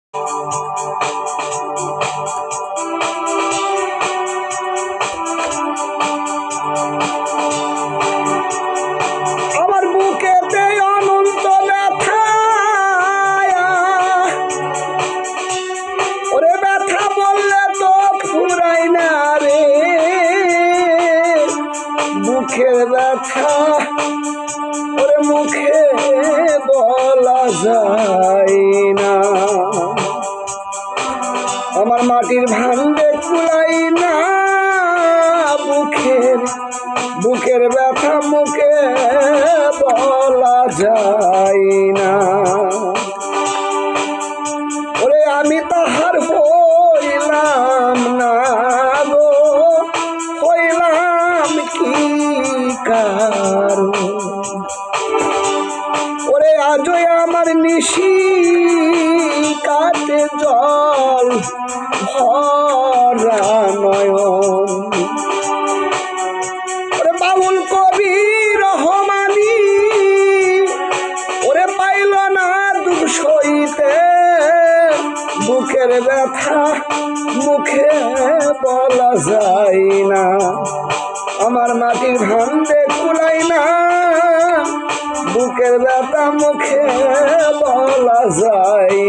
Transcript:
আমার বুকেতে অনন্ত ব্যথা, ওরে ব্যথা বললে তো ফুরাই না রে, বুকের ব্যথা ওরে মুখে বলা যায় না। আমার মাটির ভাণ্ডে কুলাই না, বুকের ব্যথা মুখে বলা যায় না। ওরে আমি তাহার হইলাম না গো, হইলাম কি কারণ? ওরে আজই আমার নিশি কাটে জল ভরা নয়ন। ওরে বাউল কবি রহমানি ওরে পাইল না দুঃখ সইতে, বুকের ব্যথা মুখে বলা যায় না। আমার মাটির ভাণ্ডে কুলাই না, বুকের ব্যথা মুখে বলা যায়